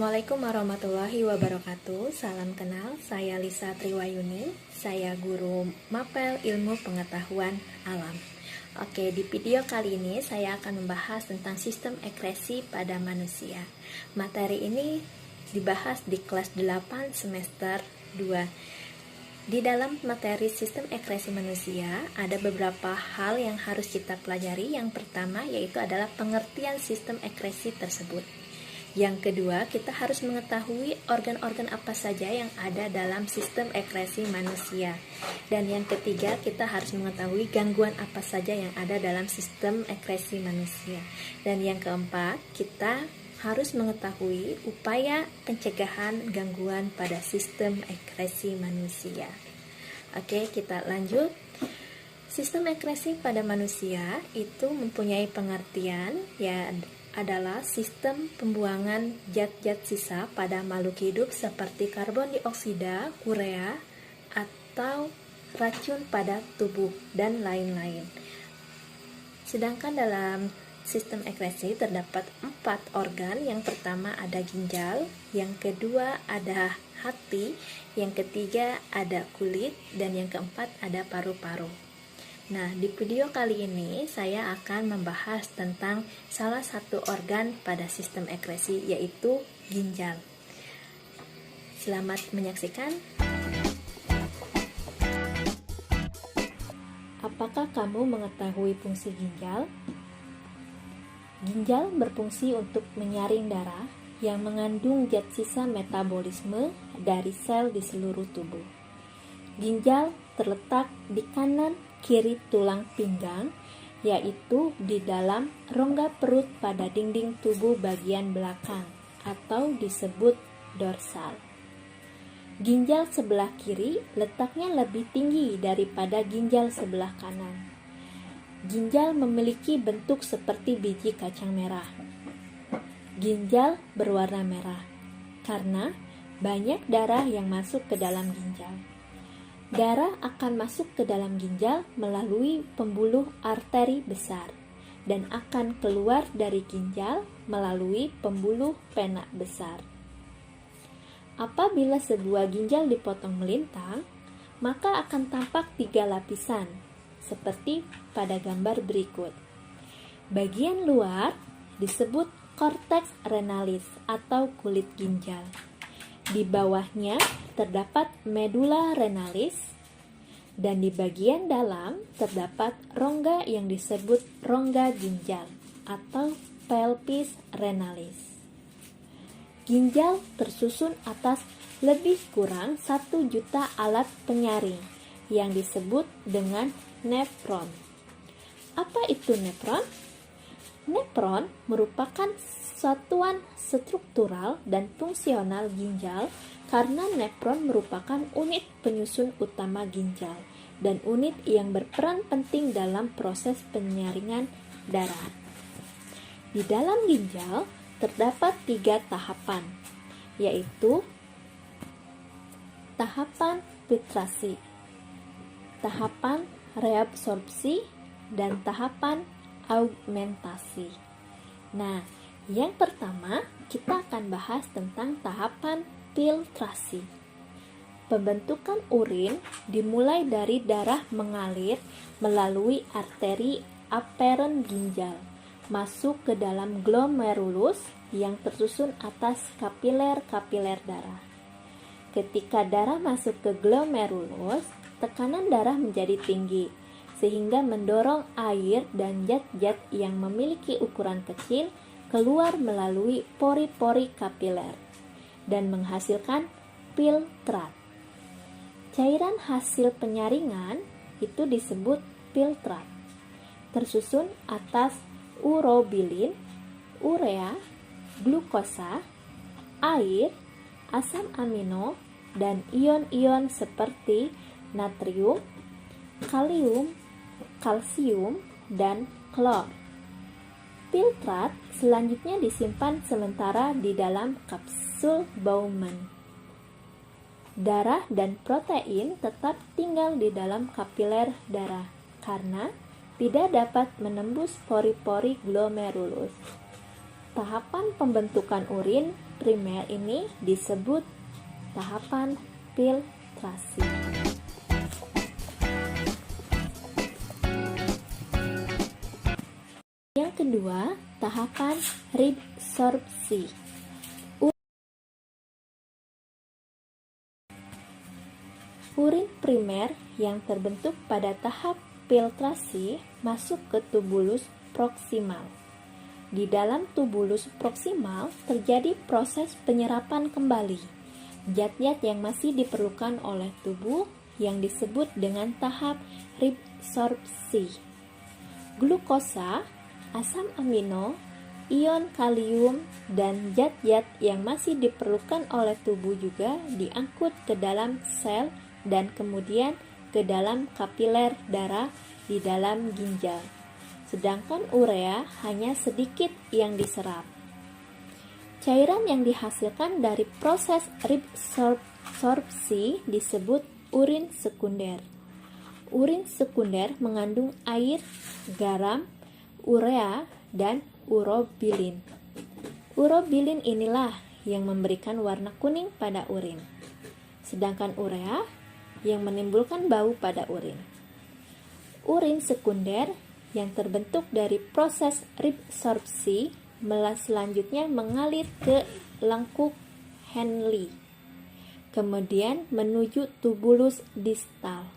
Assalamualaikum warahmatullahi wabarakatuh. Salam kenal, saya Lisa Triwayuni. Saya guru Mapel Ilmu Pengetahuan Alam. Oke, di video kali ini saya akan membahas tentang sistem ekresi pada manusia. Materi ini dibahas di kelas 8 semester 2. Di dalam materi sistem ekresi manusia, ada beberapa hal yang harus kita pelajari. Yang pertama yaitu adalah pengertian sistem ekresi tersebut. Yang kedua, kita harus mengetahui organ-organ apa saja yang ada dalam sistem ekresi manusia. Dan yang ketiga, kita harus mengetahui gangguan apa saja yang ada dalam sistem ekresi manusia. Dan yang keempat, kita harus mengetahui upaya pencegahan gangguan pada sistem ekresi manusia. Oke, kita lanjut. Sistem ekresi pada manusia itu mempunyai pengertian adalah sistem pembuangan zat-zat sisa pada makhluk hidup seperti karbon dioksida, urea, atau racun pada tubuh, dan lain-lain. Sedangkan dalam sistem ekresi terdapat 4 organ. Yang pertama ada ginjal, yang kedua ada hati, yang ketiga ada kulit, dan yang keempat ada paru-paru. Nah, di video kali ini saya akan membahas tentang salah satu organ pada sistem ekresi, yaitu ginjal. Selamat menyaksikan. Apakah kamu mengetahui fungsi ginjal? Ginjal berfungsi untuk menyaring darah yang mengandung zat sisa metabolisme dari sel di seluruh tubuh. Ginjal terletak di kanan kiri tulang pinggang, yaitu di dalam rongga perut pada dinding tubuh bagian belakang atau disebut dorsal. Ginjal sebelah kiri letaknya lebih tinggi daripada ginjal sebelah kanan. Ginjal memiliki bentuk seperti biji kacang merah. Ginjal berwarna merah karena banyak darah yang masuk ke dalam ginjal. Darah akan masuk ke dalam ginjal melalui pembuluh arteri besar dan akan keluar dari ginjal melalui pembuluh vena besar. Apabila sebuah ginjal dipotong melintang, maka akan tampak 3 lapisan, seperti pada gambar berikut. Bagian luar disebut korteks renalis atau kulit ginjal. Di bawahnya terdapat medula renalis, dan di bagian dalam terdapat rongga yang disebut rongga ginjal atau pelvis renalis. Ginjal tersusun atas lebih kurang 1 juta alat penyaring yang disebut dengan nefron. Apa itu nefron? Nefron merupakan satuan struktural dan fungsional ginjal karena nefron merupakan unit penyusun utama ginjal dan unit yang berperan penting dalam proses penyaringan darah. Di dalam ginjal terdapat 3 tahapan, yaitu tahapan filtrasi, tahapan reabsorpsi, dan tahapan augmentasi. Nah, yang pertama kita akan bahas tentang tahapan filtrasi. Pembentukan urin dimulai dari darah mengalir melalui arteri aferen ginjal, masuk ke dalam glomerulus yang tersusun atas kapiler-kapiler darah. Ketika darah masuk ke glomerulus, tekanan darah menjadi tinggi, sehingga mendorong air dan zat-zat yang memiliki ukuran kecil keluar melalui pori-pori kapiler dan menghasilkan filtrat. Cairan hasil penyaringan itu disebut filtrat, tersusun atas urobilin, urea, glukosa, air, asam amino, dan ion-ion seperti natrium, kalium, kalsium, dan klor. Filtrat selanjutnya disimpan sementara di dalam kapsul Bowman. Darah dan protein tetap tinggal di dalam kapiler darah karena tidak dapat menembus pori-pori glomerulus. tahapan pembentukan urin primer ini disebut tahapan filtrasi. Yang kedua, tahapan resorpsi. Urin primer yang terbentuk pada tahap filtrasi masuk ke tubulus proksimal. Di dalam tubulus proksimal terjadi proses penyerapan kembali zat-zat yang masih diperlukan oleh tubuh yang disebut dengan tahap resorpsi. Glukosa, asam amino, ion kalium, dan zat-zat yang masih diperlukan oleh tubuh juga diangkut ke dalam sel dan kemudian ke dalam kapiler darah di dalam ginjal. Sedangkan urea hanya sedikit yang diserap. Cairan yang dihasilkan dari proses resorpsi disebut urin sekunder. Urin sekunder mengandung air, garam, urea, dan urobilin. Urobilin inilah yang memberikan warna kuning pada urin. Sedangkan urea yang menimbulkan bau pada urin. Urin sekunder yang terbentuk dari proses resorpsi selanjutnya mengalir ke lengkuk Henle, kemudian menuju tubulus distal.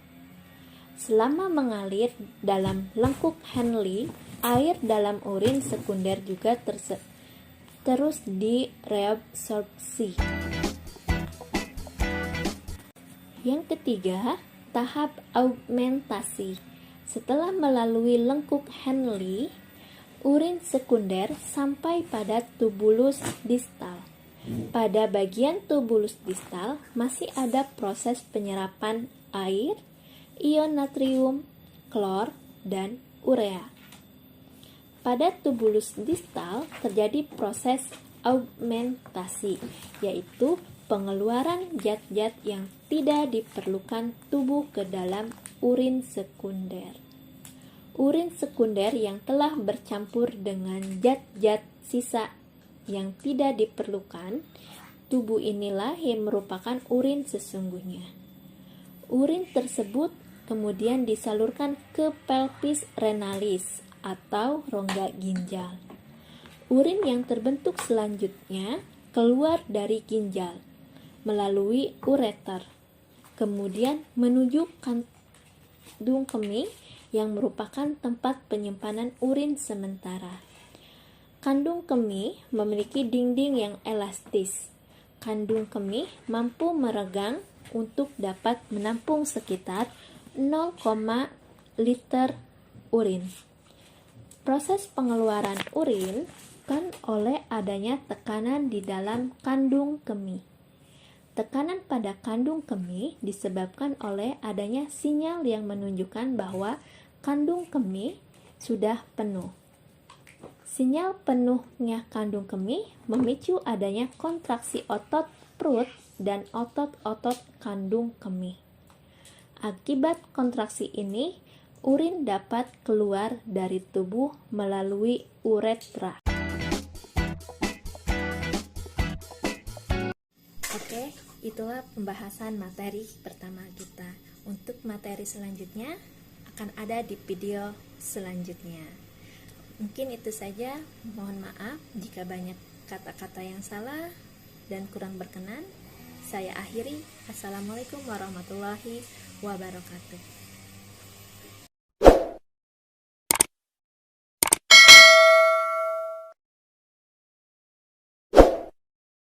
Selama mengalir dalam lengkuk Henle, air dalam urin sekunder juga terus direabsorpsi. Yang ketiga, tahap augmentasi. Setelah melalui lengkuk Henle, urin sekunder sampai pada tubulus distal. Pada bagian tubulus distal masih ada proses penyerapan air, ion natrium, klor, dan urea. Pada tubulus distal terjadi proses augmentasi, yaitu pengeluaran zat-zat yang tidak diperlukan tubuh ke dalam urin sekunder. Urin sekunder yang telah bercampur dengan zat-zat sisa yang tidak diperlukan tubuh inilah yang merupakan urin sesungguhnya. Urin tersebut kemudian disalurkan ke pelvis renalis atau rongga ginjal. Urin yang terbentuk selanjutnya keluar dari ginjal melalui ureter, kemudian menuju kandung kemih yang merupakan tempat penyimpanan urin sementara. Kandung kemih memiliki dinding yang elastis. Kandung kemih mampu meregang untuk dapat menampung sekitar 0, liter urin. Proses pengeluaran urin kan oleh adanya tekanan di dalam kandung kemih. Tekanan pada kandung kemih disebabkan oleh adanya sinyal yang menunjukkan bahwa kandung kemih sudah penuh. Sinyal penuhnya kandung kemih memicu adanya kontraksi otot perut dan otot-otot kandung kemih. Akibat kontraksi ini, urin dapat keluar dari tubuh melalui uretra. Oke, itulah pembahasan materi pertama kita. Untuk materi selanjutnya akan ada di video selanjutnya. Mungkin itu saja. Mohon maaf jika banyak kata-kata yang salah dan kurang berkenan. Saya akhiri. Assalamualaikum warahmatullahi wabarakatuh.